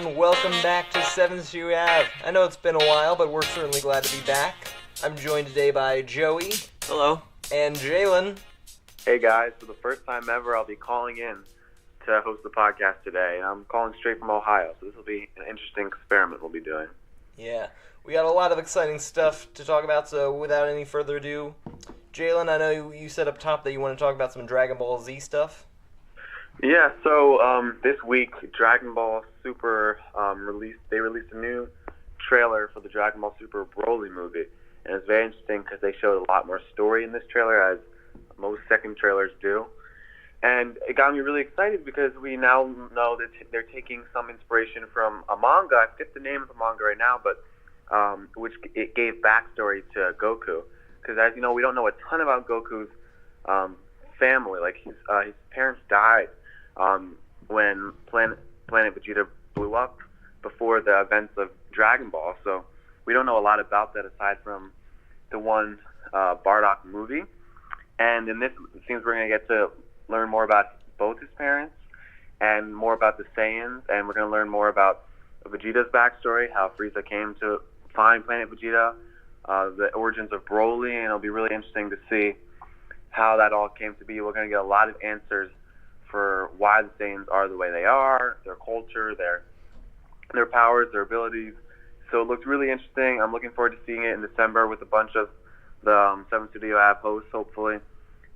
everyone. Welcome back to 7th You Have. I know it's been a while, but we're certainly glad to be back. I'm joined today by Joey. Hello. And Jalen. Hey guys, for the first time ever, I'll be calling in to host the podcast today. I'm calling straight from Ohio, so this will be an interesting experiment we'll be doing. Yeah, we got a lot of exciting stuff to talk about, so without any further ado, Jalen, I know you said up top that you want to talk about some Dragon Ball Z stuff. Yeah, so this week, Dragon Ball Super released a new trailer for the Dragon Ball Super Broly movie, and it's very interesting because they showed a lot more story in this trailer, as most second trailers do. And it got me really excited because we now know that they're taking some inspiration from a manga. I forget the name of the manga right now, but which it gave backstory to Goku. Because as you know, we don't know a ton about Goku's family. Like his parents died when Planet Vegeta blew up before the events of Dragon Ball. So we don't know a lot about that aside from the one Bardock movie. And in this, it seems we're going to get to learn more about both his parents and more about the Saiyans, and we're going to learn more about Vegeta's backstory, how Frieza came to find Planet Vegeta, the origins of Broly, and it'll be really interesting to see how that all came to be. We're going to get a lot of answers for why the Saiyans are the way they are, their culture, their powers, their abilities. So it looks really interesting. I'm looking forward to seeing it in December with a bunch of the 7 Studio app hosts, hopefully.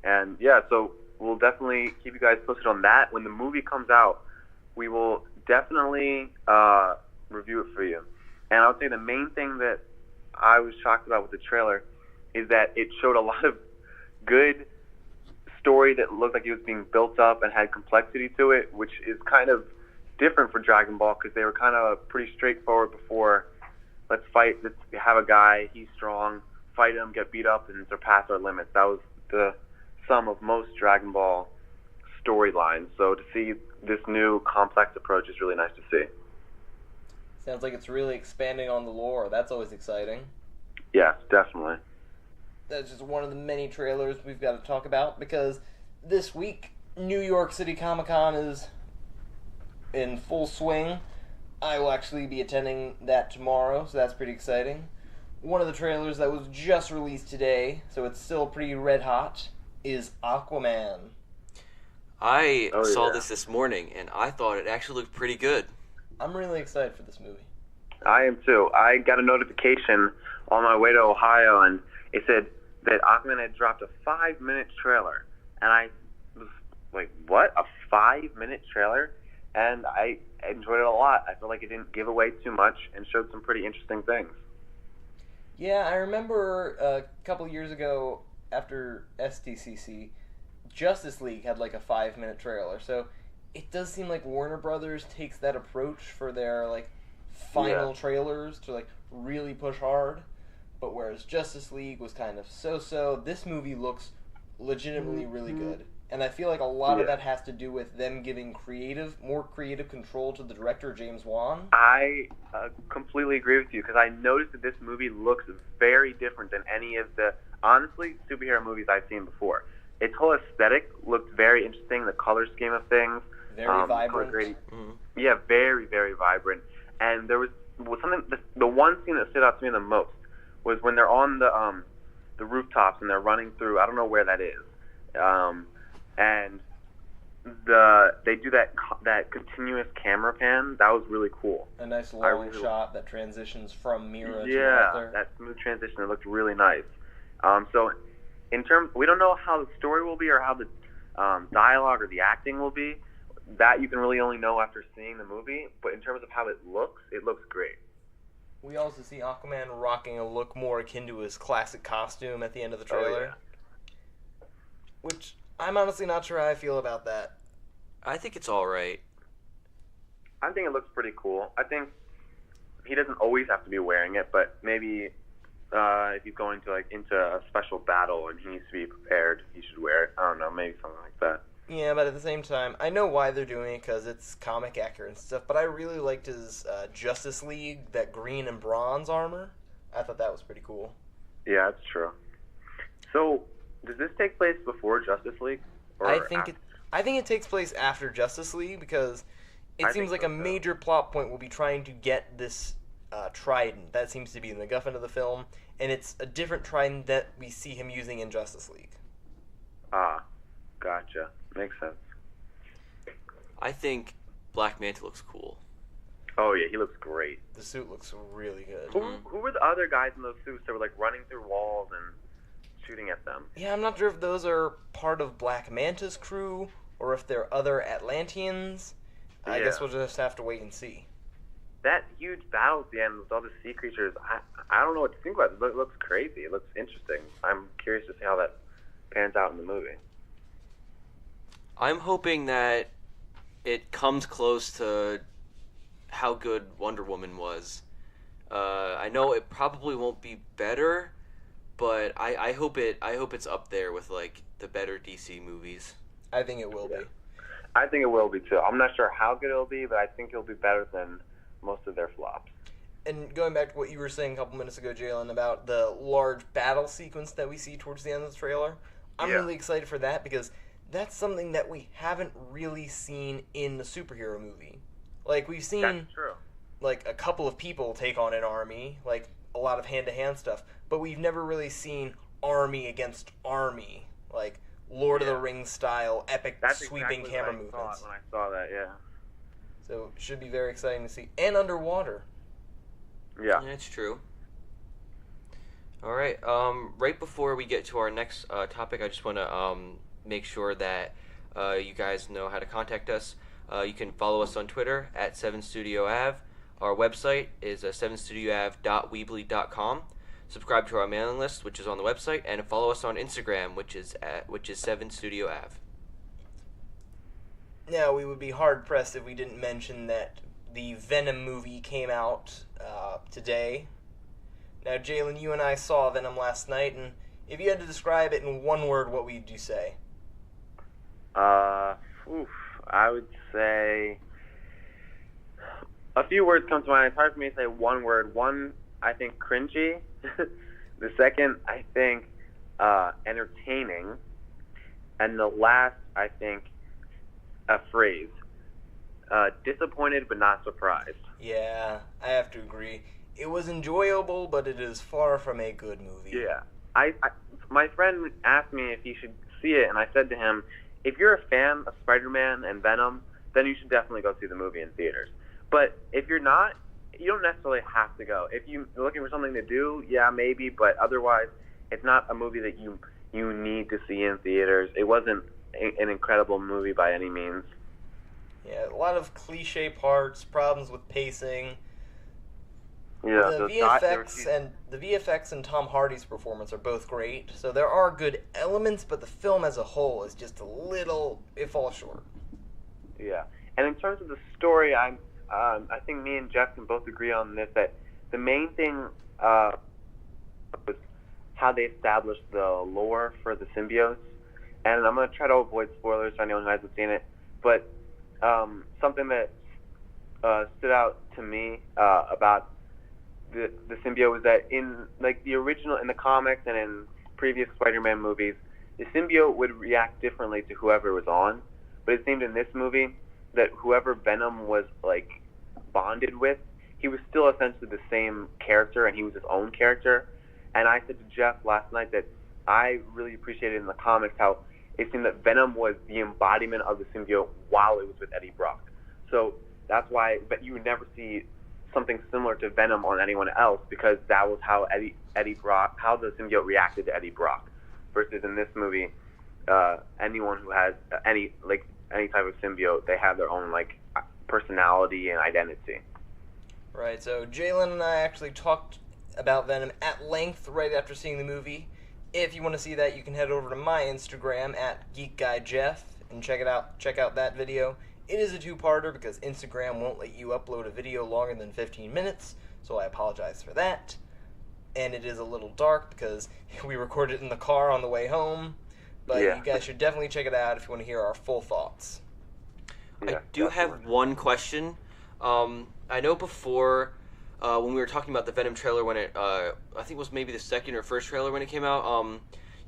And yeah, so we'll definitely keep you guys posted on that. When the movie comes out, we will definitely review it for you. And I would say the main thing that I was shocked about with the trailer is that it showed a lot of good story that looked like it was being built up and had complexity to it, which is kind of different for Dragon Ball because they were kind of pretty straightforward before. Let's have a guy, he's strong, fight him, get beat up, and surpass our limits. That was the sum of most Dragon Ball storylines. So to see this new complex approach is really nice to see. Sounds like it's really expanding on the lore. That's always exciting. Yes, definitely. That's just one of the many trailers we've got to talk about because this week, New York City Comic-Con is in full swing. I will actually be attending that tomorrow, so that's pretty exciting. One of the trailers that was just released today, so it's still pretty red hot, is Aquaman. I saw this morning, and I thought it actually looked pretty good. I'm really excited for this movie. I am too. I got a notification on my way to Ohio, and it said that Aquaman had dropped a 5-minute trailer. And I was like, what? A 5-minute trailer? And I enjoyed it a lot. I feel like it didn't give away too much and showed some pretty interesting things. Yeah, I remember a couple years ago after SDCC, Justice League had like a 5-minute trailer. So it does seem like Warner Brothers takes that approach for their like final trailers to like really push hard. But whereas Justice League was kind of so-so, this movie looks legitimately really good. And I feel like a lot of that has to do with them giving more creative control to the director, James Wan. I completely agree with you because I noticed that this movie looks very different than any of the, honestly, superhero movies I've seen before. Its whole aesthetic looked very interesting, the color scheme of things. Very vibrant. Yeah, very, very vibrant. And there was something, the one scene that stood out to me the most was when they're on the rooftops and they're running through, I don't know where that is. And they do that continuous camera pan. That was really cool. A nice long shot that transitions from Mira to Arthur. That smooth transition. It looked really nice. So in terms, we don't know how the story will be or how the dialogue or the acting will be. That you can really only know after seeing the movie. But in terms of how it looks great. We also see Aquaman rocking a look more akin to his classic costume at the end of the trailer. Which I'm honestly not sure how I feel about that. I think it's all right. I think it looks pretty cool. I think he doesn't always have to be wearing it, but maybe if he's going to into a special battle and he needs to be prepared, he should wear it. I don't know, maybe something like that. Yeah, but at the same time, I know why they're doing it because it's comic accurate and stuff, but I really liked his Justice League, that green and bronze armor. I thought that was pretty cool. Yeah, that's true. So, does this take place before Justice League? Or I think it takes place after Justice League because It seems like a major plot point will be trying to get this trident. That seems to be the MacGuffin of the film, and it's a different trident that we see him using in Justice League. Ah, gotcha. Makes sense. I think Black Manta looks cool. Oh yeah, he looks great. The suit looks really good. Who were the other guys in those suits that were like running through walls and shooting at them? Yeah, I'm not sure if those are part of Black Manta's crew or if they're other Atlanteans. I guess we'll just have to wait and see. That huge battle at the end with all the sea creatures, I don't know what to think about it. It looks crazy. It looks interesting. I'm curious to see how that pans out in the movie. I'm hoping that it comes close to how good Wonder Woman was. I know it probably won't be better, but I hope it's up there with like the better DC movies. I think it will be. I think it will be too. I'm not sure how good it'll be, but I think it'll be better than most of their flops. And going back to what you were saying a couple minutes ago, Jalen, about the large battle sequence that we see towards the end of the trailer, I'm really excited for that because that's something that we haven't really seen in the superhero movie. Like, we've seen like a couple of people take on an army, like a lot of hand-to-hand stuff, but we've never really seen army against army, like Lord of the Rings style epic sweeping camera movements. When I saw that, So it should be very exciting to see. And underwater. Yeah, it's true. All right. Right before we get to our next topic, I just want to make sure that you guys know how to contact us. You can follow us on Twitter at 7studioav. Our website is 7studioav.weebly.com. Subscribe to our mailing list, which is on the website, and follow us on Instagram, which is 7studioav. Now, we would be hard-pressed if we didn't mention that the Venom movie came out today. Now, Jalen, you and I saw Venom last night, and if you had to describe it in one word, what would you say? I would say a few words come to mind. It's hard for me to say one word. One, I think cringy. The second, I think entertaining. And the last, I think, a phrase. Disappointed but not surprised. Yeah, I have to agree. It was enjoyable, but it is far from a good movie. Yeah. My friend asked me if he should see it, and I said to him, if you're a fan of Spider-Man and Venom, then you should definitely go see the movie in theaters. But if you're not, you don't necessarily have to go. If you're looking for something to do, yeah, maybe, but otherwise, it's not a movie that you need to see in theaters. It wasn't an incredible movie by any means. Yeah, a lot of cliche parts, problems with pacing. Yeah, the VFX and Tom Hardy's performance are both great. So there are good elements, but the film as a whole is just it falls short. Yeah, and in terms of the story, I think me and Jeff can both agree on this, that the main thing was how they established the lore for the symbiotes. And I'm going to try to avoid spoilers for anyone who hasn't seen it, but something that stood out to me about the symbiote was that in like the original, in the comics and in previous Spider-Man movies, the symbiote would react differently to whoever was on. But it seemed in this movie that whoever Venom was like bonded with, he was still essentially the same character, and he was his own character. And I said to Jeff last night that I really appreciated in the comics how it seemed that Venom was the embodiment of the symbiote while it was with Eddie Brock. So that's why, but you would never see something similar to Venom on anyone else, because that was how Eddie Brock, how the symbiote reacted to Eddie Brock. Versus in this movie, anyone who has any type of symbiote, they have their own like personality and identity. Right. So Jalen and I actually talked about Venom at length right after seeing the movie. If you want to see that, you can head over to my Instagram at GeekGuyJeff and check it out. Check out that video. It is a two-parter because Instagram won't let you upload a video longer than 15 minutes, so I apologize for that. And it is a little dark because we recorded it in the car on the way home, but you guys should definitely check it out if you want to hear our full thoughts. I do have one question. I know before, when we were talking about the Venom trailer when it, I think it was maybe the second or first trailer when it came out,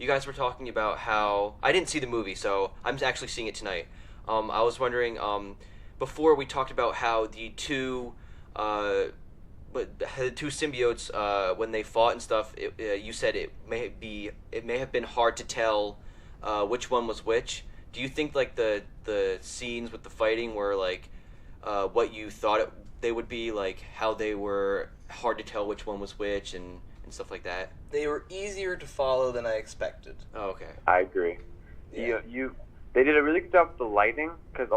you guys were talking about how, I didn't see the movie, so I'm actually seeing it tonight. I was wondering, before we talked about how the two symbiotes when they fought and stuff. You said it may have been hard to tell which one was which. Do you think like the scenes with the fighting were like what you thought they would be, like how they were hard to tell which one was which and stuff like that? They were easier to follow than I expected. Oh, okay. I agree. Yeah. They did a really good job with the lighting, because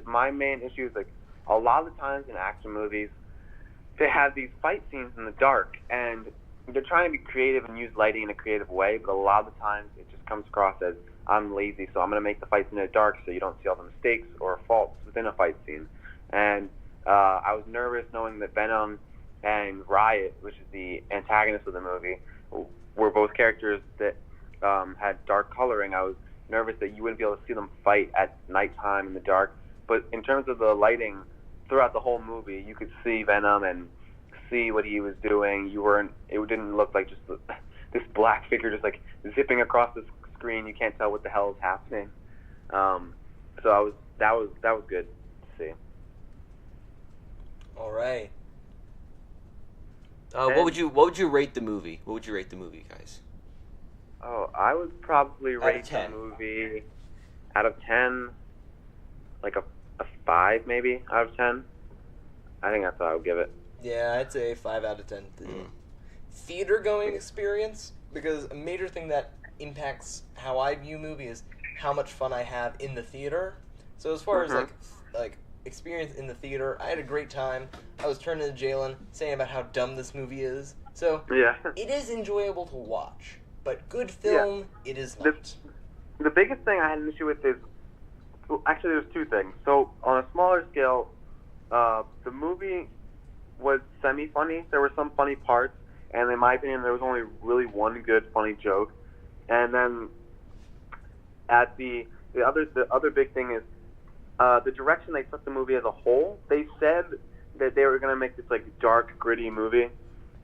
my main issue is like a lot of the times in action movies they have these fight scenes in the dark, and they're trying to be creative and use lighting in a creative way, but a lot of the times it just comes across as I'm lazy, so I'm going to make the fights in the dark so you don't see all the mistakes or faults within a fight scene. And I was nervous knowing that Venom and Riot, which is the antagonist of the movie, were both characters that had dark coloring. I was nervous that you wouldn't be able to see them fight at nighttime in the dark. But in terms of the lighting, throughout the whole movie, you could see Venom and see what he was doing. It didn't look like just this black figure just like zipping across the screen. You can't tell what the hell is happening. So that was good to see. All right. What would you rate the movie? What would you rate the movie, guys? Oh, I would probably rate the 10. movie out of 10, like a 5 maybe out of 10. I think that's what I would give it. Yeah, I'd say 5 out of 10. Theater going experience, because a major thing that impacts how I view movie is how much fun I have in the theater. So as far as like experience in the theater, I had a great time. I was turning to Jalen saying about how dumb this movie is. So yeah, it is enjoyable to watch, but good film it is not. The biggest thing I had an issue with is, well, actually there's two things. So on a smaller scale, the movie was semi-funny. There were some funny parts, and in my opinion, there was only really one good funny joke. And then at the other big thing is the direction they took the movie as a whole. They said that they were going to make this like dark, gritty movie,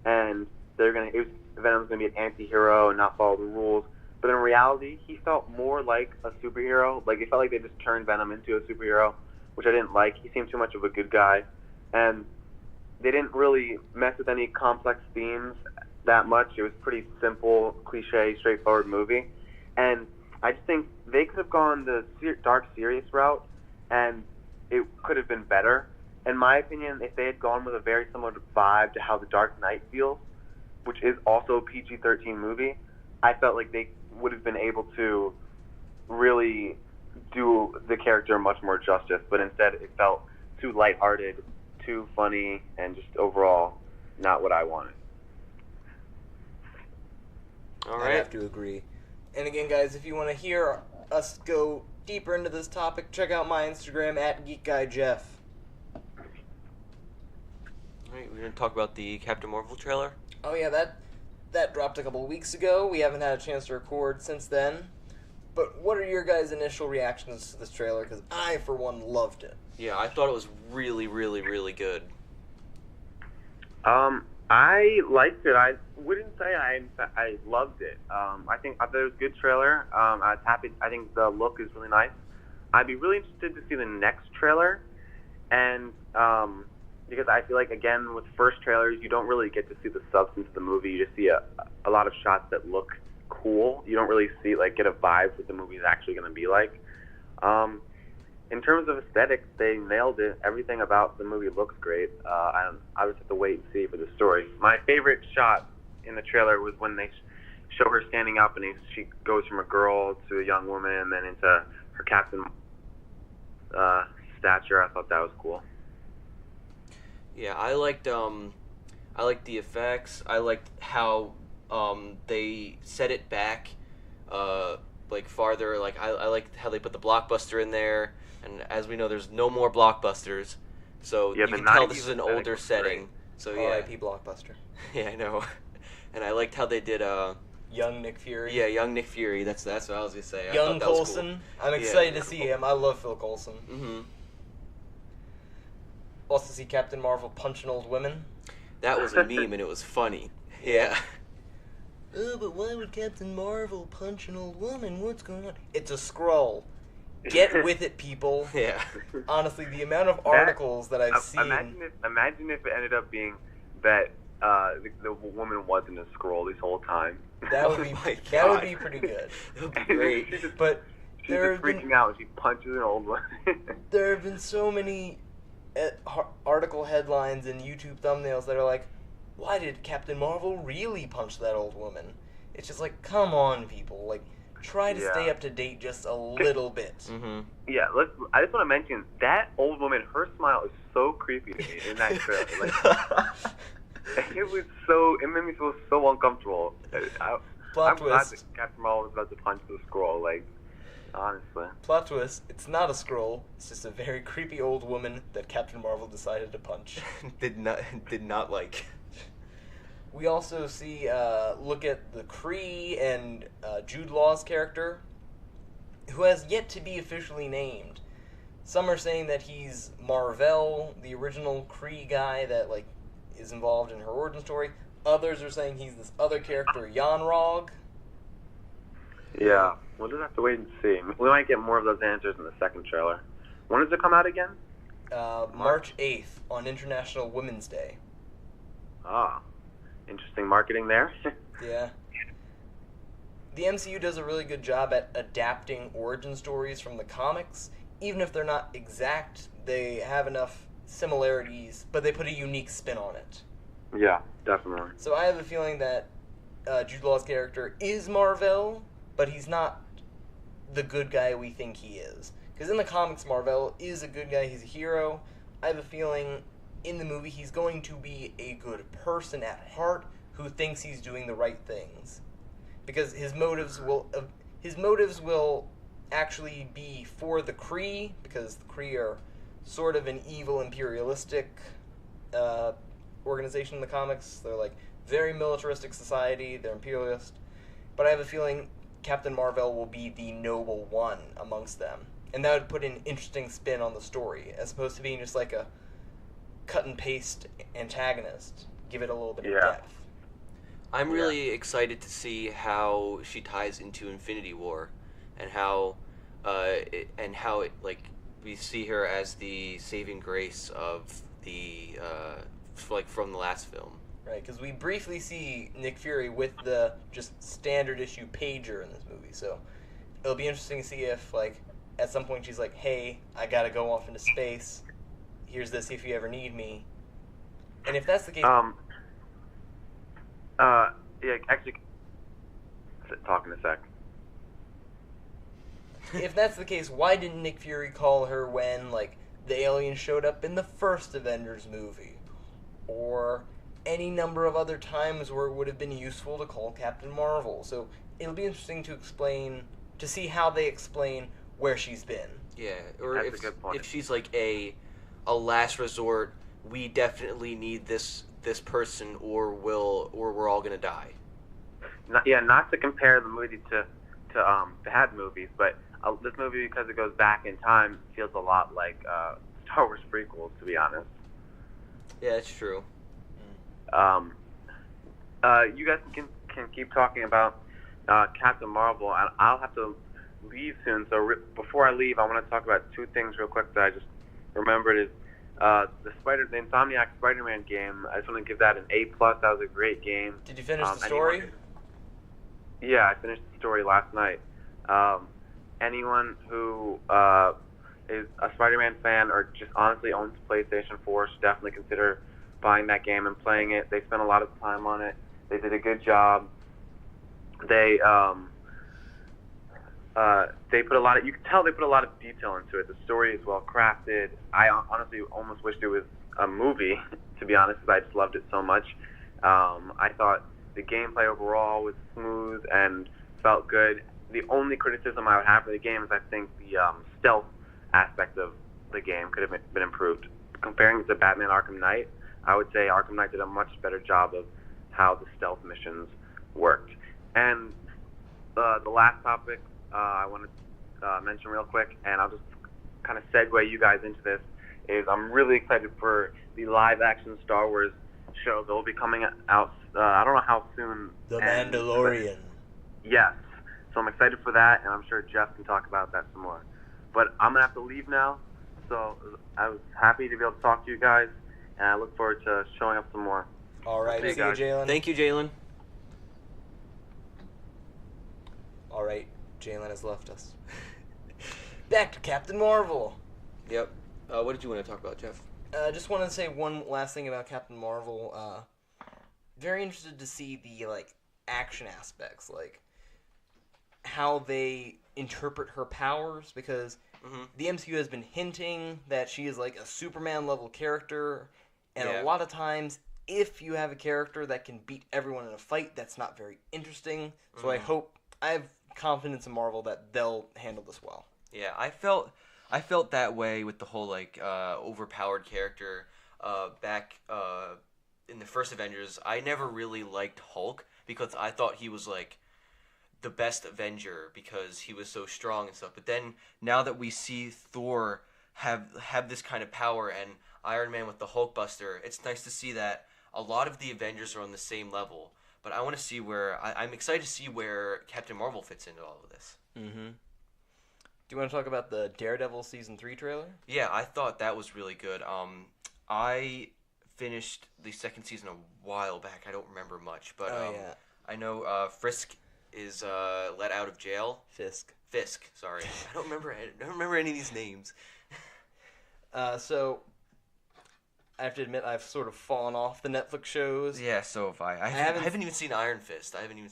and Venom's going to be an anti-hero and not follow the rules. But in reality, he felt more like a superhero. Like, it felt like they just turned Venom into a superhero, which I didn't like. He seemed too much of a good guy. And they didn't really mess with any complex themes that much. It was pretty simple, cliche, straightforward movie. And I just think they could have gone the dark, serious route, and it could have been better. In my opinion, if they had gone with a very similar vibe to how The Dark Knight feels, which is also a PG-13 movie, I felt like they would have been able to really do the character much more justice. But instead, it felt too lighthearted, too funny, and just overall not what I wanted. All right. I have to agree. And again, guys, if you want to hear us go deeper into this topic, check out my Instagram at GeekGuyJeff. All right, we're going to talk about the Captain Marvel trailer. Oh yeah, that dropped a couple of weeks ago. We haven't had a chance to record since then. But what are your guys' initial reactions to this trailer? Because I, for one, loved it. Yeah, I thought it was really, really, really good. I liked it. I wouldn't say I loved it. I thought it was a good trailer. I was happy. I think the look is really nice. I'd be really interested to see the next trailer, and because I feel like, again, with first trailers, you don't really get to see the substance of the movie. You just see a lot of shots that look cool. You don't really see, like, get a vibe what the movie is actually going to be like. In terms of aesthetics, they nailed it. Everything about the movie looks great. I just have to wait and see for the story. My favorite shot in the trailer was when they show her standing up and she goes from a girl to a young woman and then into her captain stature. I thought that was cool. Yeah, I liked the effects. I liked how they set it back like farther. Like I liked how they put the blockbuster in there. And as we know, there's no more blockbusters, so you can tell this is an older setting. So yeah, R.I.P. Blockbuster. Yeah, I know. And I liked how they did young Nick Fury. Yeah, young Nick Fury. That's what I was gonna say. Young Coulson. Cool. I'm excited to see him. I love Phil Coulson. Mm-hmm. Also see Captain Marvel punching old women. That was a meme and it was funny. Yeah. Oh, but why would Captain Marvel punch an old woman? What's going on? It's a Skrull. Get with it, people. Yeah. Honestly, the amount of articles that I've seen. Imagine if it ended up being that the woman wasn't a Skrull this whole time. That would be pretty good. That would be great. But she's just freaking out. She punches an old one. There have been so many article headlines and YouTube thumbnails that are like, "Why did Captain Marvel really punch that old woman?" It's just like, come on, people. Like, try to stay up to date just a little bit. Mm-hmm. Yeah, I just want to mention that old woman. Her smile is so creepy to me in that trailer. It made me feel so uncomfortable. Plot I'm glad twist. that Captain Marvel was about to punch the Skrull. Like, honestly. Plot twist. It's not a Skrull. It's just a very creepy old woman that Captain Marvel decided to punch. Did not like. We also see look at the Kree and Jude Law's character, who has yet to be officially named. Some are saying that he's Marvel, the original Kree guy that is involved in her origin story. Others are saying he's this other character, Yanrog. Yeah, we'll just have to wait and see. We might get more of those answers in the second trailer. When does it come out again? March 8th on International Women's Day. Ah, interesting marketing there. Yeah. The MCU does a really good job at adapting origin stories from the comics. Even if they're not exact, they have enough similarities, but they put a unique spin on it. Yeah, definitely. So I have a feeling that Jude Law's character is Marvel, but he's not the good guy we think he is. Because in the comics, Marvel is a good guy, he's a hero. I have a feeling in the movie he's going to be a good person at heart who thinks he's doing the right things. Because his motives will actually be for the Kree, because the Kree are sort of an evil imperialistic organization in the comics. They're very militaristic society, they're imperialist. But I have a feeling Captain Marvel will be the noble one amongst them. And that would put an interesting spin on the story, as opposed to being just like a cut and paste antagonist. Give it a little bit of depth. I'm really excited to see how she ties into Infinity War, and how we see her as the saving grace of the from the last film. Right, because we briefly see Nick Fury with the just standard issue pager in this movie, so it'll be interesting to see if at some point she's like, "Hey, I gotta go off into space. Here's this if you ever need me." And if that's the case, yeah, actually, talk in a sec. If that's the case, why didn't Nick Fury call her when the alien showed up in the first Avengers movie, or any number of other times where it would have been useful to call Captain Marvel? So it'll be interesting to see how they explain where she's been. Yeah, or That's a good point. if she's a last resort, we definitely need this person, or we're all gonna die. Not to compare the movie to bad movies, but this movie, because it goes back in time, feels a lot like Star Wars prequels, to be honest. Yeah, it's true. You guys can keep talking about Captain Marvel, and I'll have to leave soon. So before I leave, I want to talk about two things real quick that I just remembered. Is the Insomniac Spider-Man game. I just want to give that an A+. That was a great game. Did you finish the story? Yeah, I finished the story last night. Anyone who is a Spider-Man fan or just honestly owns PlayStation 4 should definitely consider buying that game and playing it. They spent a lot of time on it. They did a good job. They put a lot of, you can tell they put a lot of detail into it. The story is well crafted. I honestly almost wished it was a movie, to be honest, because I just loved it so much. I thought the gameplay overall was smooth and felt good. The only criticism I would have for the game is I think the stealth aspect of the game could have been improved. Comparing it to Batman Arkham Knight, I would say Arkham Knight did a much better job of how the stealth missions worked. And the last topic I want to mention real quick, and I'll just kind of segue you guys into this, is I'm really excited for the live-action Star Wars show that will be coming out, I don't know how soon. The Mandalorian. Yes. So I'm excited for that, and I'm sure Jeff can talk about that some more. But I'm gonna have to leave now. So I was happy to be able to talk to you guys, and I look forward to showing up some more. All right, Okay, see you, guys. Jalen. Thank you, Jalen. All right, Jalen has left us. Back to Captain Marvel. Yep. What did you want to talk about, Jeff? Just want to say one last thing about Captain Marvel. Very interested to see the action aspects, like how they interpret her powers, because the MCU has been hinting that she is like a Superman level character, and a lot of times, if you have a character that can beat everyone in a fight, that's not very interesting. So I have confidence in Marvel that they'll handle this well. Yeah, I felt that way with the whole overpowered character back in the first Avengers. I never really liked Hulk because I thought he was like the best Avenger because he was so strong and stuff. But then now that we see Thor have this kind of power and Iron Man with the Hulkbuster, it's nice to see that a lot of the Avengers are on the same level. But I want to see I'm excited to see where Captain Marvel fits into all of this. Mm-hmm. Do you want to talk about the Daredevil Season 3 trailer? Yeah, I thought that was really good. I finished the second season a while back. I don't remember much, but I know Frisk is let out of jail. Fisk, sorry. I don't remember any of these names. So I have to admit I've sort of fallen off the Netflix shows. Yeah, so have I. I haven't even seen Iron Fist. Haven't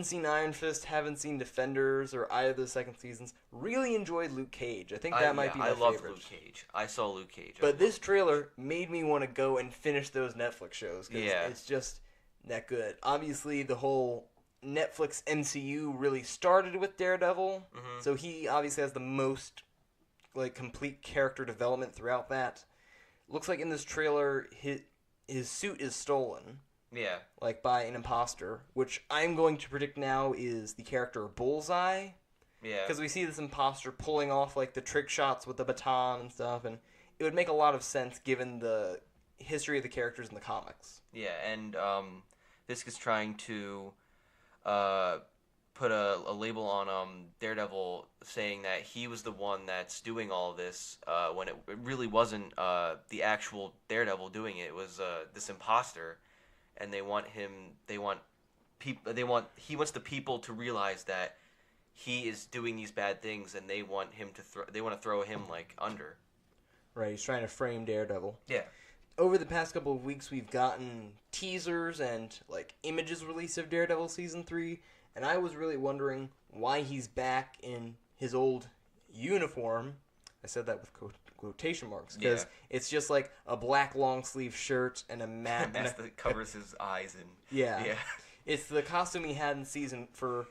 seen Iron Fist, haven't seen Defenders or either of the second seasons. Really enjoyed Luke Cage. I think that might be my favorite. I love Luke Cage. I saw Luke Cage. But this trailer made me want to go and finish those Netflix shows because it's just that good. Obviously, the whole Netflix MCU really started with Daredevil, so he obviously has the most complete character development throughout that. Looks like in this trailer, his suit is stolen. Yeah. By an imposter, which I'm going to predict now is the character Bullseye. Yeah. Because we see this imposter pulling off, the trick shots with the baton and stuff, and it would make a lot of sense given the history of the characters in the comics. Yeah, and Fisk is trying to put a label on Daredevil saying that he was the one that's doing all this when it really wasn't the actual Daredevil doing it. It was this imposter, and he wants the people to realize that he is doing these bad things, and they want to throw him under. Right, he's trying to frame Daredevil. Yeah. Over the past couple of weeks, we've gotten teasers and images released of Daredevil Season 3. And I was really wondering why he's back in his old uniform. I said that with quotation marks because it's just a black long sleeve shirt and a mask that covers his eyes and yeah. It's the costume he had in season for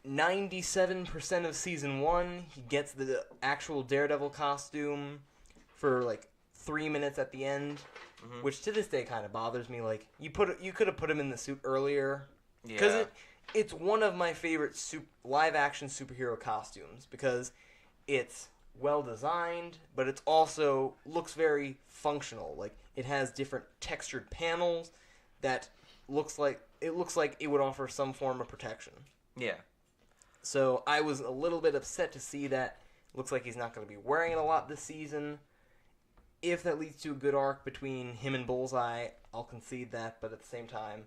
97% of season 1. He gets the actual Daredevil costume for 3 minutes at the end, which to this day kind of bothers me. You could have put him in the suit earlier because it's one of my favorite live-action superhero costumes because it's well-designed, but it also looks very functional. It has different textured panels that looks like it would offer some form of protection. Yeah. So I was a little bit upset to see that. Looks like he's not going to be wearing it a lot this season. If that leads to a good arc between him and Bullseye, I'll concede that, but at the same time,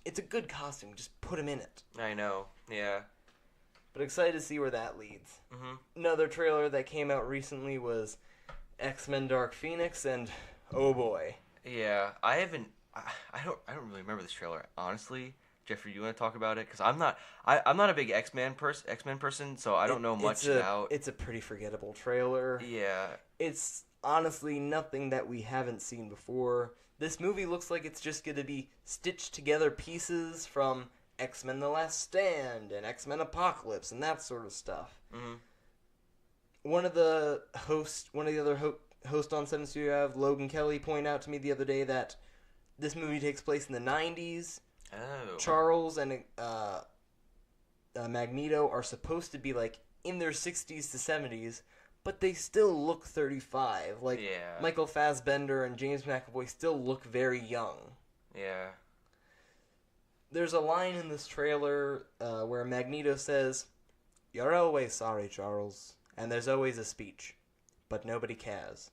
it's a good costume. Just put him in it. I know. Yeah. But excited to see where that leads. Another trailer that came out recently was X-Men: Dark Phoenix, and oh boy. Yeah, I don't really remember this trailer honestly. Jeffrey, you want to talk about it? Because I'm not a big X-Men person, so I don't know much about. It's a pretty forgettable trailer. Yeah. It's honestly nothing that we haven't seen before. This movie looks like it's just going to be stitched together pieces from X-Men: The Last Stand and X-Men: Apocalypse and that sort of stuff. One of the other hosts on 7 Studio, Logan Kelly, pointed out to me the other day that this movie takes place in the 90s. Oh. Charles and Magneto are supposed to be in their 60s to 70s, but they still look 35. Michael Fassbender and James McAvoy still look very young. Yeah. There's a line in this trailer where Magneto says, "You're always sorry, Charles, and there's always a speech, but nobody cares.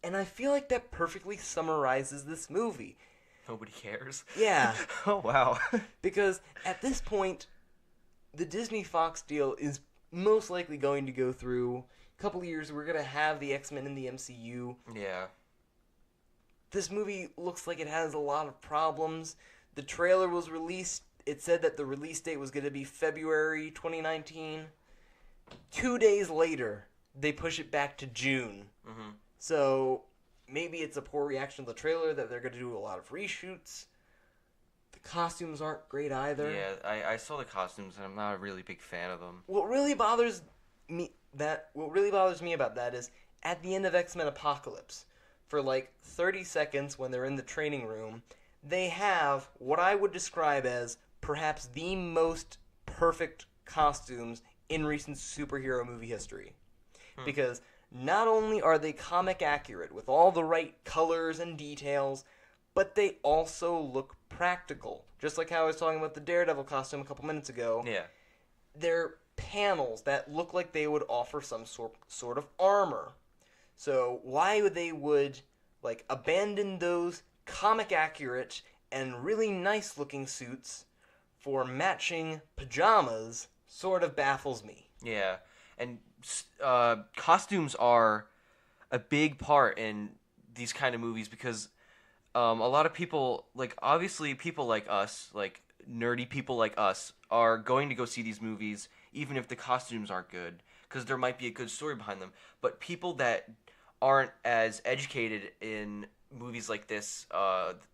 And I feel like that perfectly summarizes this movie. Nobody cares? Yeah. Oh, wow. Because at this point, the Disney-Fox deal is most likely going to go through. A couple of years, we're going to have the X-Men in the MCU. Yeah. This movie looks like it has a lot of problems. The trailer was released. It said that the release date was going to be February 2019. 2 days later, they push it back to June. Mm-hmm. So maybe it's a poor reaction to the trailer that they're going to do a lot of reshoots. The costumes aren't great either. Yeah, I saw the costumes, and I'm not a really big fan of them. What really bothers me about that is at the end of X-Men Apocalypse, for like 30 seconds when they're in the training room, they have what I would describe as perhaps the most perfect costumes in recent superhero movie history. Because not only are they comic accurate with all the right colors and details, but they also look practical. Just like how I was talking about the Daredevil costume a couple minutes ago. Yeah. They're panels that look like they would offer some sort of armor. So why they would like abandon those comic accurate and really nice looking suits for matching pajamas sort of baffles me. Yeah, and costumes are a big part in these kind of movies because a lot of people, like obviously people like us, like nerdy people like us, are going to go see these movies even if the costumes aren't good because there might be a good story behind them. But people that aren't as educated in movies like this,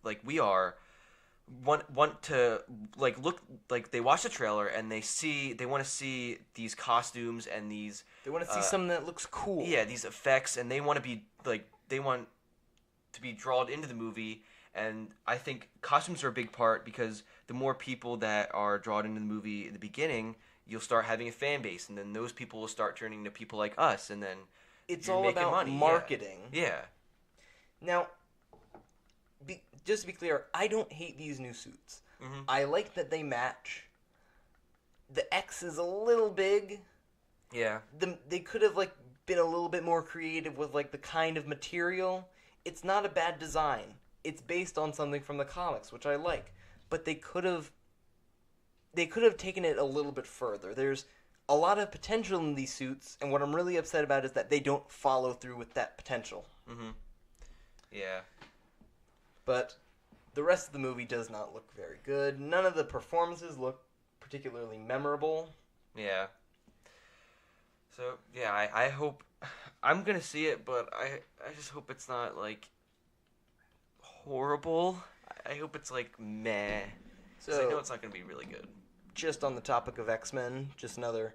like we are, want to like look like they watch the trailer and they want to see these costumes and these They want to see something that looks cool. Yeah, these effects, and they want to be like they want to be drawn into the movie. And I think costumes are a big part because the more people that are drawn into the movie in the beginning, you'll start having a fan base, and then those people will start turning to people like us, and then It's you're all making about money. marketing. Yeah. Now, just to be clear, I don't hate these new suits. Mm-hmm. I like that they match. The X is a little big. Yeah. They could have like been a little bit more creative with like the kind of material. It's not a bad design. It's based on something from the comics, which I like. But they could have taken it a little bit further. There's a lot of potential in these suits, and what I'm really upset about is that they don't follow through with that potential. Mm-hmm. Yeah. But the rest of the movie does not look very good. None of the performances look particularly memorable. Yeah. So, yeah, I hope... I'm gonna see it, but I just hope it's not, like, horrible. I hope it's, like, meh. So I know it's not gonna be really good. Just on the topic of X-Men, just another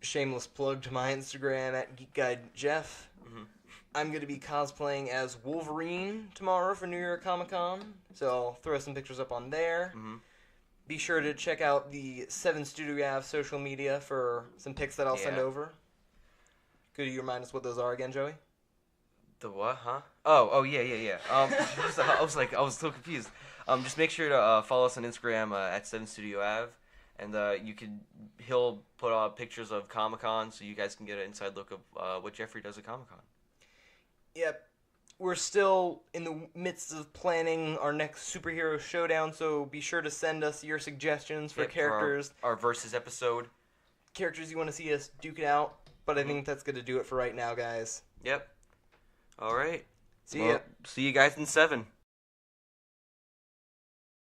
shameless plug to my Instagram at GeekGuideJeff. Mm-hmm. I'm going to be cosplaying as Wolverine tomorrow for New York Comic Con, so I'll throw some pictures up on there. Mm-hmm. Be sure to check out the 7 Studio Ave social media for some pics that I'll send over. Could you remind us what those are again, Joey? The what, huh? Oh, yeah. I was so confused. Just make sure to follow us on Instagram at 7 Studio Ave, and he'll put pictures of Comic-Con so you guys can get an inside look of what Jeffrey does at Comic-Con. Yep. We're still in the midst of planning our next superhero showdown, so be sure to send us your suggestions for characters. For our Versus episode. Characters you want to see us duke it out, but I think that's going to do it for right now, guys. Yep. All right. See ya. See you guys in 7.